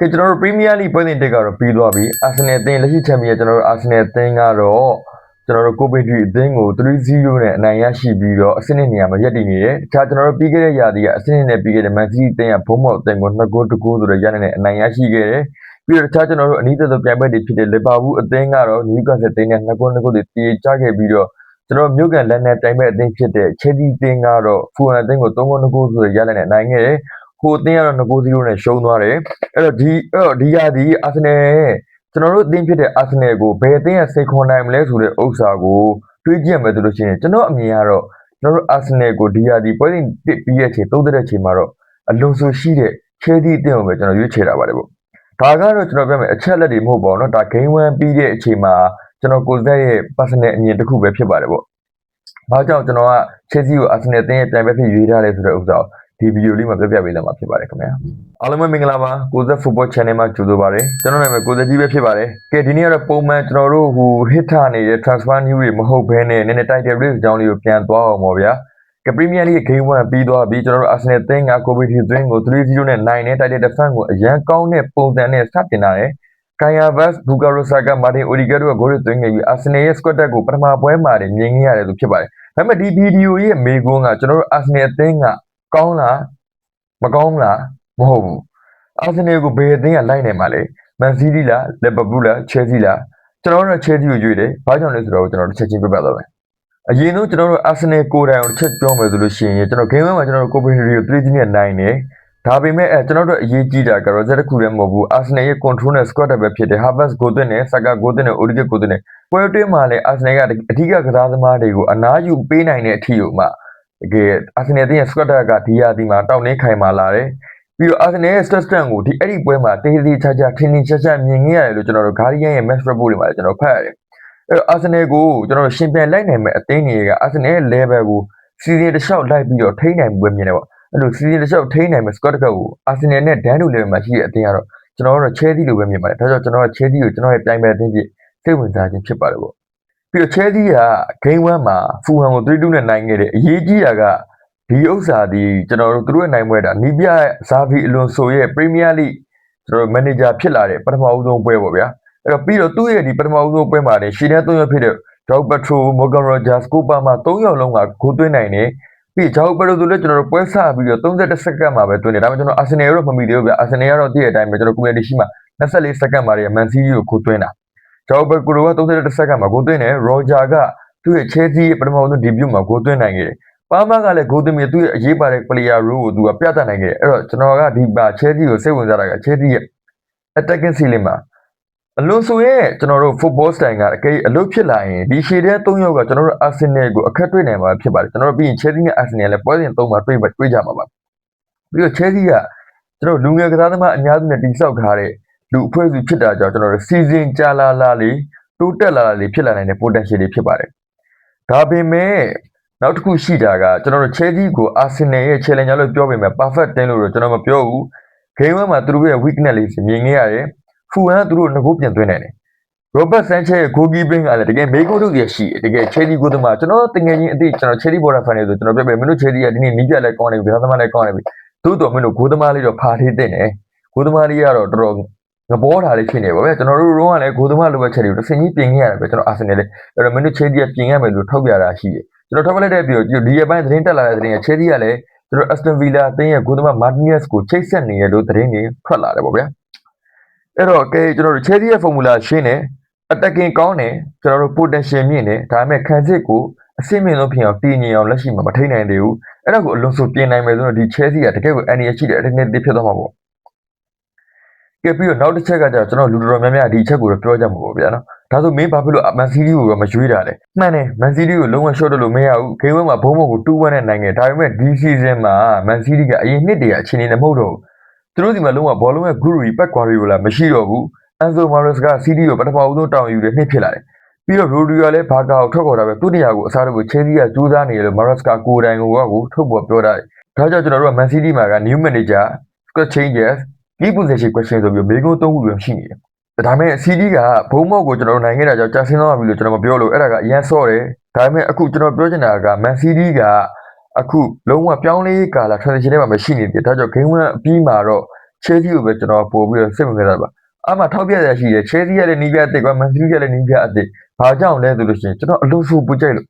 ကဲကျွန်တော်တို့ Premier League ပွဲစဉ်တက်ကတော့ပြီးသွားပြီ Arsenal အသင်းလက်ရှိချန်ပီယံကျွန်တော်တို့ Arsenal အသင်းကတော့ကျွန်တော်တို့ Coventry အသင်းကို 3-0 နဲ့အနိုင်ရရှိပြီးတော့အဆင့်နှစ်နေရာမှာရပ်တည်နေတယ်။တခြားကျွန်တော်တို့ပြီးခဲ့တဲ့ရာသီကအဆင့်နှစ်နဲ့ပြီးခဲ့တဲ့ Man City အသင်းကဘုံမောက်အသင်းကို2ဂိုး1ဂိုးဆိုတဲ့ရလဒ်နဲ့အနိုင်ရရှိခဲ့တယ်။ပြီးတော့တခြားကျွန်တော်တို့အနီးသက်ဆုံးပြိုင်ပွဲတွေဖြစ်တဲ့ Liverpool အသင်းကတော့ Newcastle အသင်းနဲ့2ဂိုး2ဂိုးတွေပြေချခဲ့ပြီးတော့ကျွန်တော်မြို့ကန်လန်ဒန်ပြိုင်ပွဲအသင်းဖြစ်တဲ့ Chelsea အသင်းကတော့ Fulham အသင်းကို3ဂိုး2ဂိုးဆိုတဲ့ရလဒ်နဲ့အနိုင်ခဲ့တယ်။ဟိုအသင်းကတော့2ဂိုး0နဲ့ရှုံးသွားတယ်။အဲ့တော့ဒီရာသီ Arsenal ကျွန်တော်တို့အသင်းဖြစ်တဲ့ Arsenal ကိုဘယ်အသင်းကစိတ်ခွန်နိုင်မလဲဆိုတဲ့ဥစ္စာကိုတွေးကြည့်မယ်ဆိုလို့ရှိရင်ကျွန်တော်အမြင်ကတော့ကျွန်တော်တို့ Arsenal ကိုဒီရာသီပွဲစဉ်တစ်ပြီးရဲ့အချိန်သုံးသက်တဲ့အချိန်မှာတော့အလွန်ဆိုရှိတဲ့ Chelsea အသင်းကိုပဲကျွန်တော်ရွေးချယ်တာပါတယ်ပေါ့။ဒါကတော့ကျွန်တော်ပြောမယ်အချက်လက်တွေမဟုတ်ပါဘူးเนาะဒါ Game 1ပြီးတဲ့အချိန်မှာကျွန်တော်ကိုယ်စားရဲ့ personal အမြင်တစ်ခုပဲဖြစ်ပါတယ်ပေါ့။ဘာကြောင့်ကျွန်တော်က Chelsea ကို Arsenal အသင်းရဲ့ပြိုင်ပွဲဖြစ်ရွေးထားလဲဆိုတဲ့ဥစ္စာကိုဒီဗီဒီယိုလေးမှာပြပြပေးလာမှာဖြစ်ပါတယ်ခင်ဗျာအားလုံးပဲမင်္ဂလာပါကိုဇက် Football Channel မှာကြိုဆိုပါရစေကျွန်တော်နာမည်ကိုဇက်ကြီးပဲဖြစ်ပါတယ်ကဲဒီနေ့ကတော့ပုံမှန်ကျွန်တော်တို့hit ထနေတဲ့ transfer news တွေမဟုတ်ဘဲနဲ့နည်းနည်း title race အကြောင်းလေးကိုပြန်သွားအောင်ပါဗျာကဲ Premier League Game 1ပြီးသွားပြီကျွန်တော်တို့ Arsenal အသင်းက Coventry အသင်းကို 3-0 နဲ့နိုင်တဲ့ title defense ကိုအရန်ကောင်းတဲ့ပုံစံနဲ့စတင်လာတယ် Kai Havertz, Bukayo Saka, Martin Odegaard တို့ကဂိုးတွေသွင်းခဲ့ပြီး Arsenal ရဲ့ squad တက်ကိုပထမပွဲမှာတင်မြင်ခဲ့ရတယ်လို့ဖြစ်ပါတယ်ဒါပေမဲ့ဒီဗီဒီယိုရဲ့မေကွန်းကကျွန်တော်တို့ Arsenal အသင်းကကောင်းလားမကောင်းလားမဟုတ်ဘူးအာဆင်နယ်ကိုဘယ်အသင်းကလိုက်နိုင်မှာလဲမန်စီးတီးလားလီဗာပူးလားချယ်ဆီလားကျွန်တော်တို့ချယ်ဆီကိုရွေးတယ်ဘာကြောင့်လဲဆိုတော့ကျွန်တော်တို့ချက်ချင်းပြပြသွားမယ်အရင်ဆုံးကျွန်တော်တို့အာဆင်နယ်ကိုယ်တိုင်ကိုတစ်ချက်ပြောမယ်ဆိုလို့ရှိရင်ကျွန်တော်ဂိမ်းဝဲမှာကျွန်တော်တို့ကိုပင်ရီကို3-0နဲ့နိုင်တယ်ဒါပေမဲ့ကျွန်တော်တို့အရေးကြီးတာကတော့ဇက်တစ်ခုလည်းမဟုတ်ဘူးအာဆင်နယ်ရဲ့ control နဲ့ squad ပဲဖြစ်တယ် Havertz ကိုသွင်းတယ် Saka ကိုသွင်းတယ် Odegaard ကိုသွင်းတယ်ပွဲတွင်းမှာလည်းအာဆင်နယ်ကအဓိကကစားသမားတွေကိုအနားယူပေးနိုင်တဲ့အထိကိုမှတကယ်အာဆင်နယ်ရဲ့ squad ကဒီရာသီမှာတောင်းနှင်းခိုင်မာလာတယ်ပြီးတော့ Arsenal ရဲ့ stat ကိုဒီအဲ့ဒီပွဲမှာတေးသေးချာချာထင်းထင်းရှားရှားမြင်ခဲ့ရတယ်လို့ကျွန်တော်တို့ Guardian ရဲ့ match report တွေမှာကျွန်တော်ဖတ်ရတယ်အဲ့တော့ Arsenal ကိုကျွန်တော်တို့ရှင်ပြန်လိုက်နိုင်မဲ့အသင်းတွေက Arsenal ရဲ့ level ကို season တစ်လျှောက်လိုက်ပြီးတော့ထိန်းနိုင်ပွဲမြင်တယ်ပေါ့အဲ့လို season တစ်လျှောက်ထိန်းနိုင်မဲ့ squad ကို Arsenal နဲ့ Dan တို့ level မှာရှိတဲ့အသင်းကတော့ကျွန်တော်တို့ Chelsea လိုပဲမြင်ပါတယ်ဒါကြောင့်ကျွန်တော်က Chelsea ကိုကျွန်တော်ရဲ့ပြိုင်ပွဲအသင်းဖြစ်စိတ်ဝင်စားခြင်းဖြစ်ပါတယ်ပေါ့ပြီးတော့ Chelsea က Game 1မှာ Fulham ကို3-2နဲ့နိုင်ခဲ့တယ်အရေးကြီးတာကဒီဥစ္စာဒီကျွန်တော်တို့သူတို့ရဲ့နိုင်ပွဲတာနီးပြဇာဗီအလွန်ဆိုရဲ့ Premier League ကျွန်တော်တို့ manager ဖြစ်လာတဲ့ပထမဦးဆုံးပွဲပေါ့ဗျာအဲ့တော့ပြီးတော့သူ့ရဲ့ဒီပထမဦးဆုံးပွဲမှာလည်းရှီတဲ့3ရက်ဖြစ်တဲ့ Joao Pedro, Morgan Rogers, Copa မှာ3ယောက်လုံးကဂိုးသွင်းနိုင်တယ်ပြီး Joao Pedro ဆိုလည်းကျွန်တော်တို့ပွဲစပြီးတော့31စက္ကန့်မှာပဲသွင်းတယ်ဒါပေမဲ့ကျွန်တော် Arsenal ရောမမီသေးဘူးဗျာ Arsenal ကတော့တည့်တဲ့အတိုင်းပဲကျွန်တော် community ရှိမှာ24စက္ကန့်မှာတည်း Man City ကိုဂိုးသွင်းတာ Joao Pedro က31စက္ကန့်မှာဂိုးသွင်းတယ် Roger ကသူ့ရဲ့ Chelsea ရဲ့ပထမဦးဆုံး debut မှာဂိုးသွင်းနိုင်ခဲ့တယ်ပါမာကလည်းဂိုးသွင်းပြီးသူ့ရဲ့အရေးပါတဲ့ player role ကိုသူကပြသနိုင်ခဲ့တယ်အဲ့တော့ကျွန်တော်ကဒီမှာ Chelsea ကိုစိတ်ဝင်စားတာက Chelsea ရဲ့ attacking ceiling မှာအလွန်ဆိုရဲ့ကျွန်တော်တို့ football style ကအကိအလုပ်ဖြစ်လာရင်ဒီရှေ့တဲ့3ယောက်ကကျွန်တော်တို့ Arsenal ကိုအခက်တွေ့နိုင်မှာဖြစ်ပါတယ်ကျွန်တော်တို့ပြီးရင် Chelsea နဲ့ Arsenal လည်းပွဲစဉ်3မှာတွေ့ကြမှာပါပြီးတော့ Chelsea ကကျွန်တော်လူငယ်ကစားသမားအများစုနဲ့တိစောက်ထားတဲ့လူအဖွဲ့အစည်းဖြစ်တာကြောင့်ကျွန်တော်တို့ season ကြာလာလေးတိုးတက်လာလေးဖြစ်လာနိုင်တဲ့ potential တွေဖြစ်ပါတယ်ဒါပေမဲ့နောက်တစ်ခုရှိတာကကျွန်တော်တို့ Chelsea ကို Arsenal ရဲ့ challenge လို့ပြောပေမဲ့ perfect တင်းလို့တော့ကျွန်တော်မပြောဘူး game 1မှာသူတို့ရဲ့ weakness လေးမြင်ခဲ့ရတယ် Fulham သူတို့ငကိုပြန်သွင်းနိုင်တယ် Robert Sanchez ရဲ့ goalkeeping ကလည်းတကယ်မေးခွန်းထုတ်ရရှိတကယ် Chelsea ကိုသမားကျွန်တော်တကယ်ချင်းအသိကျွန်တော် Chelsea border fan တွေဆိုကျွန်တော်ပြောပြမင်းတို့ Chelsea ကဒီနေ့နီးပြလည်းကောင်းနေပြီဒါသမားလည်းကောင်းနေပြီသို့တော်မင်းတို့ဂိုးသမားလေးတော့ဖာထေးတင်တယ်ဂိုးသမားလေးကတော့တော်တော်ငဘောထားလေးဖြစ်နေပါဗျာကျွန်တော်တို့ရောကလည်းဂိုးသမားလိုပဲချက်တွေကိုတစ်စင်ကြီးပြင်ခဲ့ရတယ်ပဲကျွန်တော် Arsenal လေးအဲ့တော့မင်းတို့ Chelsea ကပြင်ရမယ်လို့ထောက်ပြတာရှိတယ်ကျွန်တော်ထောက်ပြလိုက်တဲ့ပြီးတော့ဒီရက်ပိုင်းသတင်းတက်လာတဲ့သတင်းက Chelsea ကလည်းကျွန်တော် Aston Villa အသင်းရဲ့ဂိုးသမား Martinez ကိုချိတ်ဆက်နေရလို့သတင်းတွေထွက်လာတယ်ပေါ့ဗျာအဲ့တော့ကဲကျွန်တော်တို့ Chelsea ရဲ့ formula ရှင်းတယ် attacking ကောင်းတယ်ကျွန်တော်တို့ potential မြင့်တယ်ဒါပေမဲ့ခံစစ်ကိုအဆင့်မြင့်ဆုံးဖြစ်အောင်တည်ငြိမ်အောင်လက်ရှိမှာမထိနိုင်သေးဘူးအဲ့တော့ကိုအလွန်ဆိုပြင်နိုင်မယ်ဆိုတော့ဒီ Chelsea ကတကယ်ကို NES ရှိတယ်အနေနဲ့ဖြစ်သွားမှာပေါ့ကဲပြီးတော့နောက်တစ်ချက်ကကျတော့ကျွန်တော်လူတော်များများဒီချက်ကိုတော့ပြောကြမှာပေါ့ဗျာနော်ဒါဆိုမင်းဘာဖြစ်လို့ Man City ကိုမရွေးတာလဲမှန်တယ် Man City ကိုလုံးဝ short လို့မရဘူးဂိမ်းဝဲမှာဘုံဘုံကို2-1နဲ့နိုင်ခဲ့ဒါပေမဲ့ဒီ season မှာ Man City ကအရင်နှစ်တည်းအခြေအနေနဲ့မဟုတ်တော့ဘူးသူတို့ဒီမှာလုံးဝဘောလုံးရဲ့ guru ပတ် Guardiola မရှိတော့ဘူး Enzo Maresca က City ကိုပထမဦးဆုံးတောင်းယူတဲ့နှစ်ဖြစ်လာတယ်ပြီးတော့ Rodri ကလည်းဘာကာကိုထွက်ခေါ်တာပဲသူ့နေရာကိုအစားထိုးဖို့ Chelsea ကကြိုးစားနေတယ်လို့ Maresca ကိုယ်တိုင်ကိုထုတ်ပေါ်ပြောတာဒါကြောင့်ကျွန်တော်တို့က Man City မှာက new manager squad changes key position question ဆိုပြီးမိကုန်း3ခုပဲရှိနေတယ်ဒါပေမဲ့ CD ကဘုံမောက်ကိုကျွန်တော်တို့နိုင်ခဲ့တာကြောင့်ကြာဆင်းသွားပြီလို့ကျွန်တော်မပြောလို့အဲ့ဒါကအရန်ဆော့တယ်ဒါပေမဲ့အခုကျွန်တော်ပြောချင်တာက Man City ကအခုလုံးဝပြောင်းလဲကာလာ transition ထဲမှာမရှိနေတယ်ဒါကြောင့် game 1အပြီးမှာတော့ Chelsea ကိုပဲကျွန်တော်ပို့ပြီးတော့စိတ်ဝင်စားတာပါအမှထောက်ပြရရှိတယ် Chelsea ရဲ့လည်းနီးပြအစ်စ်က Man City ရဲ့လည်းနီးပြအစ်စ်ဘာကြောင့်လဲဆိုလို့ရှိရင်ကျွန်တော်အလုံးစုံပူကြိုက်လို့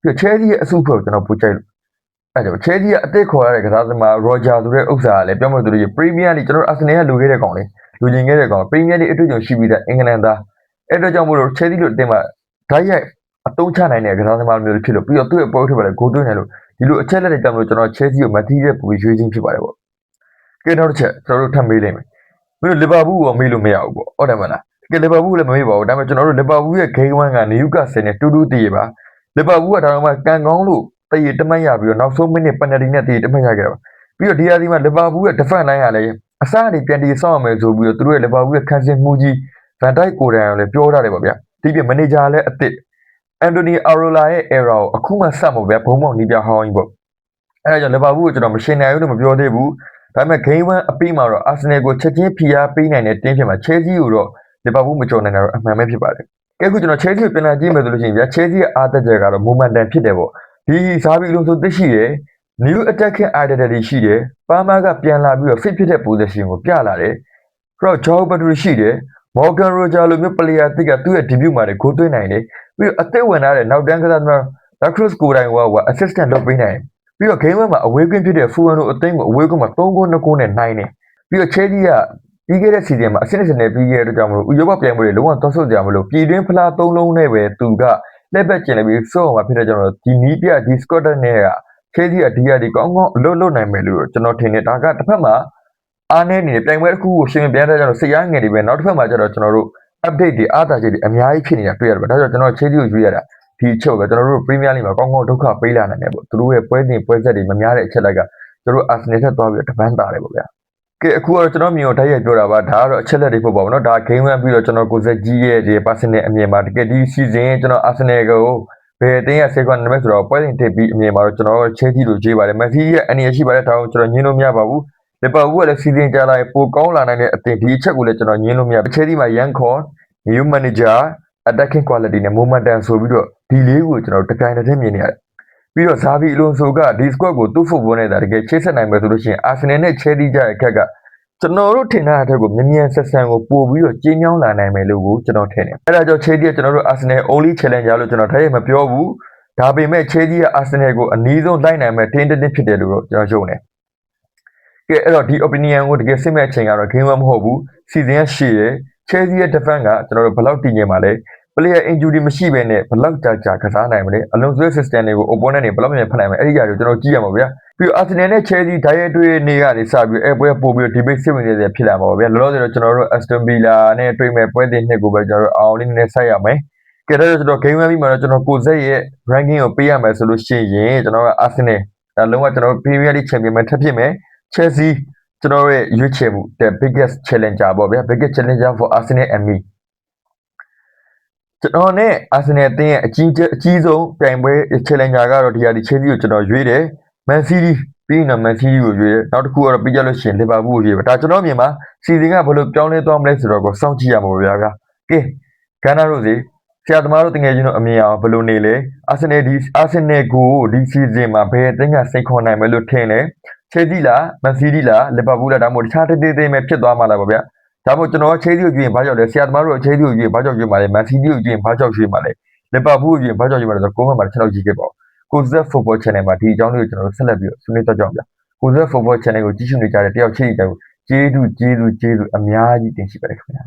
ပြီး Chelsea ရဲ့အစုဖွဲ့ကိုကျွန်တော်ပူကြိုက်လို့အဲ့ကြောင့် Chelsea ရဲ့အသစ်ခေါ်ရတဲ့ကစားသမား Roger ဆိုတဲ့ဥစ္စာကလည်းပြောမှဆိုလို့ရှိရင် Premier League ကျွန်တော် Arsenal ကလူခဲ့တဲ့ကောင်လေလူကျင်ခဲ့တဲ့ကောင် Premier League အတွေ့အကြုံရှိပြီးသားအင်္ဂလန်သားအဲ့အတွက်ကြောင့်မို့လို့ Chelsea လို့အတင်းမှာဓာတ်ရိုက်အတုံးချနိုင်တဲ့ကစားသမားမျိုးဖြစ်လို့ပြီးတော့သူ့ရဲ့ပေါ်ထွက်ပါလေဂိုးသွင်းတယ်လို့ဒီလိုအချက်လက်တွေကြောင့်မို့ကျွန်တော် Chelsea ကို Matthew ရဲ့ပူရွေးခြင်းဖြစ်ပါတယ်ပေါ့ကဲနောက်တစ်ချက်ကျွန်တော်တို့ထပ်မေးလိုက်မယ်ပြီးတော့ Liverpool ကိုမေးလို့မရဘူးပေါ့ဟုတ်တယ်မလားကဲ Liverpool လည်းမမေးပါဘူးဒါပေမဲ့ကျွန်တော်တို့ Liverpool ရဲ့ Game 1က Newcastle နဲ့တူတည်ရပါ Liverpool ကဒါတော့မှကန်ကောင်းလို့တည်ရတမတ်ရပြီးတော့နောက်ဆုံးမိနစ် penalty နဲ့တည်ရတမတ်ရခဲ့တာပါပြီးတော့ဒီဟာဒီမှာ Liverpool ရဲ့ defense line ကလည်းအစအပြန်တည်ဆောက်ရမယ်ဆိုပြီးတော့သူတို့ရဲ့ Liverpool ရဲ့ခန်းစင်မှုကြီး Van Dijk ကိုယ်တိုင်လည်းပြောထားတယ်ပေါ့ဗျာဒီပြ manager လည်းအစ်စ် Anthony Arola ရဲ့ error ကိုအခုမှစတ်မို့ဗျာဘုံမောင်နီးပြဟောင်းကြီးပေါ့အဲဒါကြောင့် Liverpool ကိုကျွန်တော်မရှင်းနိုင်ဘူးလို့မပြောသေးဘူးဒါပေမဲ့ Game 1အပြီးမှာတော့ Arsenal ကိုချက်ချင်းဖိအားပေးနိုင်တဲ့တင်းဖြစ်မှာ Chelsea ကိုတော့ Liverpool မကြော်နိုင်တာတော့အမှန်ပဲဖြစ်ပါတယ်ကဲအခုကျွန်တော် Chelsea ကိုပြန်လာကြည့်မယ်ဆိုလို့ရှိရင်ဗျာ Chelsea ရဲ့အားတက်ချက်ကတော့ momentum ဖြစ်တယ်ပေါ့ဒီဇာဘီအလုံးစုံသိရှိတယ် new attacking identity ရှိတယ်ပါမာကပြန်လာပြီးတော့ fit ဖြစ်တဲ့ position ကိုပြလာတယ်ပြီးတော့ Joao Pedro ရှိတယ် Morgan Roger လိုမျိုး player အသစ်ကသူ့ရဲ့ debut မှာလည်းဂိုးသွင်းနိုင်တယ်ပြီးတော့အသက်ဝင်လာတဲ့နောက်တန်းကစားသမား Lacrosse ကိုယ်တိုင်က assistant လုပ်ပေးနိုင်ပြီးတော့ game 1မှာအဝေးကွင်းဖြစ်တဲ့ Fulham တို့အသင်းကိုအဝေးကွင်းမှာ3ဂိုး2ဂိုးနဲ့နိုင်တယ်ပြီးတော့ Chelsea ကပြီးခဲ့တဲ့ season မှာအဆင့်နဲ့ပြီးခဲ့တဲ့အတွက်ကြောင့်မလို့ဥရောပပြိုင်ပွဲတွေလုံးဝသွားဆုတ်ကြမလို့ပြည်တွင်းဖလား3လုံးနဲ့ပဲသူကလက်ပတ်ကျင်နေပြီးစော့မှာဖြစ်တဲ့ကြောင့်ဒီနီးပြဒီ Scotland နဲ့က Chelsea ကဒီရဒီကောင်းကောင်းအလုပ်လုပ်နိုင်မယ်လို့ကျွန်တော်ထင်တယ်ဒါကတစ်ဖက်မှာအားနေနေပြိုင်ပွဲတစ်ခုကိုရှင်ပြန်တဲ့ကြောင့်စိတ်အားငယ်တွေပဲနောက်တစ်ဖက်မှာကျတော့ကျွန်တော်တို့ update တွေအားသာချက်တွေအများကြီးဖြစ်နေတာတွေ့ရတယ်ဗျဒါကြောင့်ကျွန်တော် Chelsea ကိုရွေးရတာဒီချုပ်ပဲကျွန်တော်တို့ Premier League မှာကောင်းကောင်းဒုက္ခပေးလာနိုင်တယ်ပေါ့သူတို့ရဲ့ပွဲစဉ်ပွဲဆက်တွေမများတဲ့အချက်လိုက်ကကျွန်တော်တို့ Arsenal ထက်သွားပြီးတော့တပန်းတာတယ်ပေါ့ဗျာကဲအခုကတော့ကျွန်တော်မြင်ကိုတိုက်ရိုက်ပြောတာပါဒါကတော့အချက်လက်တွေပေါ့ပေါ့နော်ဒါ game 1ပြီးတော့ကျွန်တော်ကိုစက်ကြီးရဲ့ဒီ personal အမြင်ပါတကယ်ဒီ season ကျွန်တော် Arsenal ကိုဘယ်အသင်းရဆေးကွာနံပါတ်ဆိုတော့ပွဲစဉ်တစ်ပြီးအမြင်ပါတော့ကျွန်တော် Chelsea လို့ကြွေးပါတယ် Messi ရဲ့အနေရရှိပါတယ်ဒါအောင်ကျွန်တော်ညင်းလို့မရပါဘူး Liverpool ကလည်း season ကြာလာရင်ပိုကောင်းလာနိုင်တဲ့အသင်းဒီအချက်ကိုလည်းကျွန်တော်ညင်းလို့မရ Chelsea မှာ Young Core new manager attacking quality နဲ့ momentum ဆိုပြီးတော့ဒီလေးကိုကျွန်တော်တကိုင်တစ်မြင်နေရတယ်ပြီးတော့ဇာဘီအလွန်ဆိုကဒီ squad ကိုသူ့ football နဲ့တကယ်ချိတ်ဆက်နိုင်မယ်ဆိုလို့ရှိရင် Arsenal နဲ့ Chelsea ကြတဲ့အခက်ကကျွန်တော်တို့ထင်ထားတဲ့အတွက်ကိုမြ мян ဆက်ဆန်ကိုပို့ပြီးတော့ကျင်းမြောင်းလာနိုင်မယ်လို့ကျွန်တော်ထင်တယ်အဲ့ဒါကြောင့် Chelsea ကကျွန်တော်တို့ Arsenal only challenger လို့ကျွန်တော်ထားရမပြောဘူးဒါပေမဲ့ Chelsea က Arsenal ကိုအနည်းဆုံးလိုက်နိုင်မဲ့တင်းတင်းဖြစ်တယ်လို့တော့ကျွန်တော်ယုံတယ်ကဲအဲ့တော့ဒီ opinion ကိုတကယ်စစ်မဲ့အချိန်ကတော့ game 1မဟုတ်ဘူး season ကရှည်တယ် Chelsea ရဲ့ defense ကကျွန်တော်တို့ဘယ်လောက်တည်ငြိမ်ပါလဲ player injury မရှိဘဲနဲ့ဘယ်လောက်ကြာကစားနိုင်မလဲအလုံးစုံ system တွေကို opponent တွေဘယ်လောက်မြန်ဖတ်နိုင်မလဲအဲ့ဒီຢာတွေကိုကျွန်တော်ကြည့်ရမှာဗျာပြီးတော့ Arsenal နဲ့ Chelsea ဓာတ်ရိုက်တွေ့နေကနေစပြီးအဲ့ပွဲပို့ပြီးတော့ debate စစ်ဝင်နေတယ်ဖြစ်လာမှာပါဗျာလောလောဆယ်တော့ကျွန်တော်တို့ Aston Villa နဲ့တွေ့မဲ့ပွဲစဉ်နှစ်ကိုပဲကျွန်တော်တို့အောင်လေးနဲ့ဆက်ရမယ်ကဲဒါဆိုကျွန်တော် game 1ပြီးမှတော့ကျွန်တော်ကိုဇက်ရဲ့ ranking ကိုပေးရမယ်ဆိုလို့ရှိရင်ကျွန်တော်က Arsenal ဒါလုံးဝကျွန်တော် Premier League champion မှာထပ်ဖြစ်မယ် Chelsea ကျွန်တော်ရဲ့ရွေးချယ်မှု the biggest challenger ပေါ့ဗျာ biggest challenger for Arsenal and me ကျွန်တော်နဲ့ Arsenal အသင်းရဲ့အကြီးဆုံးပြိုင်ပွဲ challenger ကတော့ဒီဟာဒီ Chelsea ကိုကျွန်တော်ရွေးတယ် Man City ပြီးတော့ Man City ကိုရွေးတယ်နောက်တစ်ခုကတော့ပြီးကြလို့ရှိရင် Liverpool ကိုရွေးပါဒါကျွန်တော်မြင်မှာ season ကဘယ်လိုပြောင်းလဲသွားမလဲဆိုတော့ကိုစောင့်ကြည့်ရမှာဗျာကဲကန္နာတို့စီဆရာသမားတို့တကယ်ချင်းတို့အမြင်အောင်ဘယ်လိုနေလဲ Arsenal ကိုဒီ season မှာဘယ်အသင်းကစိတ်ခေါ်နိုင်မယ်လို့ထင်လဲ Chelsea လား Man City လား Liverpool လားဒါမှမဟုတ်တခြားတစ်သေးသေးပဲဖြစ်သွားမှာလားပေါ့ဗျာဒါမို့ကျွန်တော် Chelsea ကိုကြည့်ရင်ဘာကြောက်လဲဆရာသမားတို့ Chelsea ကိုကြည့်ရင်ဘာကြောက်ကြွေးမှာလဲ Man City ကိုကြည့်ရင်ဘာကြောက်ကြွေးမှာလဲ Liverpool ကိုကြည့်ရင်ဘာကြောက်ကြွေးမှာလဲဆိုတော့ကိုယ်မှကျွန်တော်ကြည့်ခဲ့ပါဦးကိုဇက် football channel မှာဒီအကြောင်းလေးကိုကျွန်တော်ဆက်လက်ပြီးဆွေးနွေးသွားကြအောင်ဗျာကိုဇက် football channel ကိုကြည့်ရှုနေကြတဲ့တယောက်ချင်းကြည့်ကြကျေးဇူးအများကြီးတင်ရှိပါတယ်ခင်ဗျာ